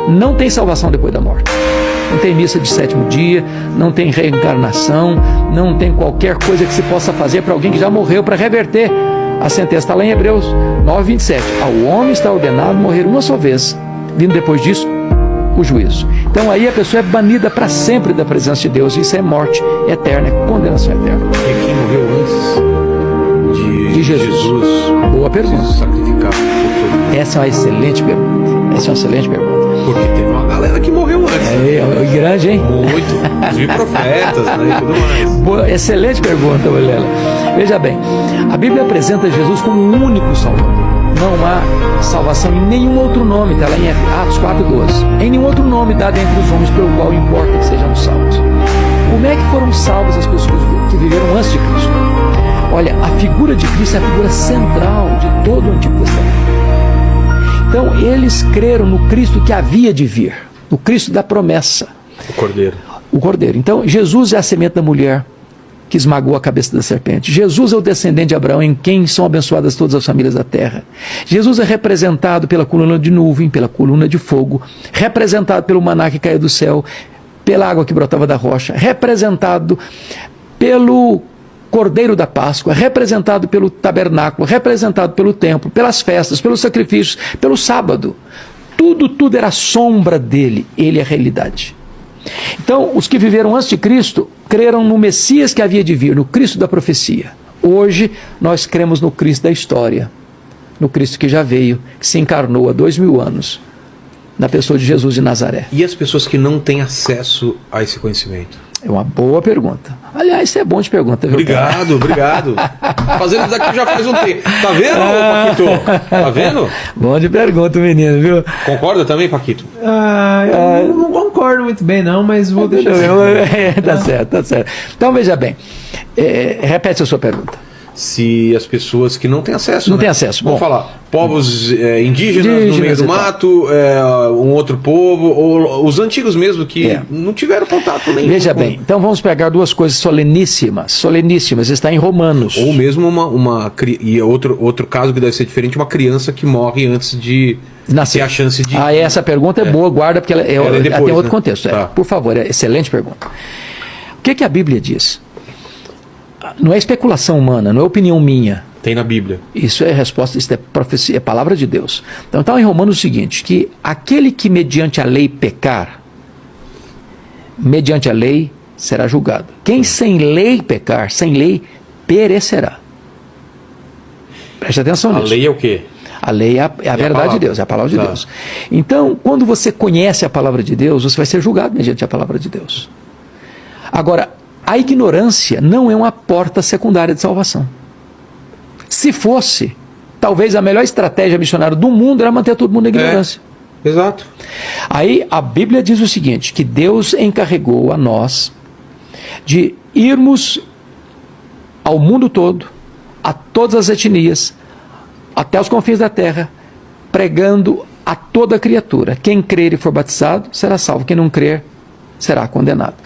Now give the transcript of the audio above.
não tem salvação depois da morte. Não tem missa de sétimo dia, não tem reencarnação, não tem qualquer coisa que se possa fazer para alguém que já morreu para reverter a sentença. Está lá em Hebreus 9:27. Ao homem está ordenado morrer uma só vez, vindo depois disso o juízo. Então aí a pessoa é banida para sempre da presença de Deus. Isso é morte eterna, é condenação eterna. E quem morreu antes de Jesus? Boa pergunta. Sacrificar por todo. Essa é uma excelente pergunta. Essa é uma excelente pergunta. Porque teve uma galera que morreu antes. É grande, hein? Muito. Os profetas, né, e tudo mais. Boa, excelente pergunta, Vilela. Veja bem, a Bíblia apresenta Jesus como o único Salvador. Não há salvação em nenhum outro nome, está lá em Atos 4:12. Em nenhum outro nome dado entre os homens pelo qual importa que sejamos salvos. Como é que foram salvas as pessoas que viveram antes de Cristo? Olha, a figura de Cristo é a figura central de todo o Antigo Testamento. Então, eles creram no Cristo que havia de vir, no Cristo da promessa. O Cordeiro. O Cordeiro. Então, Jesus é a semente da mulher que esmagou a cabeça da serpente. Jesus é o descendente de Abraão, em quem são abençoadas todas as famílias da terra. Jesus é representado pela coluna de nuvem, pela coluna de fogo, representado pelo maná que caía do céu, pela água que brotava da rocha, representado pelo Cordeiro da Páscoa, representado pelo tabernáculo, representado pelo templo, pelas festas, pelos sacrifícios, pelo sábado. Tudo era sombra dele, ele é a realidade. Então, os que viveram antes de Cristo creram no Messias que havia de vir, no Cristo da profecia. Hoje, nós cremos no Cristo da história, no Cristo que já veio, que se encarnou há 2000 anos, na pessoa de Jesus de Nazaré. E as pessoas que não têm acesso a esse conhecimento? É uma boa pergunta. Aliás, isso é bom de pergunta, viu? Obrigado. Fazendo isso daqui já faz um tempo. Tá vendo, Paquito? Tá vendo? Bom de pergunta, menino, viu? Concorda também, Paquito? Eu não concordo muito bem, não, mas vou deixar assim. Tá certo. Então, veja bem. Repete a sua pergunta. Se as pessoas que não têm acesso... Não têm acesso. Vamos falar, povos indígenas no meio do mato, um outro povo, ou os antigos mesmo que não tiveram contato nenhum. Veja bem, então vamos pegar duas coisas soleníssimas, está em Romanos. Ou mesmo e outro caso que deve ser diferente, uma criança que morre antes de ter a chance de... Essa pergunta é boa, guarda, porque ela depois, tem outro né? contexto. Tá. Por favor, excelente pergunta. O que a Bíblia diz? Não é especulação humana, não é opinião minha. Tem na Bíblia. Isso é resposta, isso é profecia, é palavra de Deus. Então está em Romanos o seguinte, que aquele que mediante a lei pecar, mediante a lei será julgado. Quem sem lei pecar, sem lei perecerá. Preste atenção nisso. A lei é o quê? A lei é a verdade de Deus, é a palavra de Deus. Então, quando você conhece a palavra de Deus, você vai ser julgado mediante a palavra de Deus. Agora, a ignorância não é uma porta secundária de salvação. Se fosse, talvez a melhor estratégia missionária do mundo era manter todo mundo na ignorância. Exato. Aí a Bíblia diz o seguinte, que Deus encarregou a nós de irmos ao mundo todo, a todas as etnias, até os confins da terra, pregando a toda criatura. Quem crer e for batizado será salvo, quem não crer será condenado.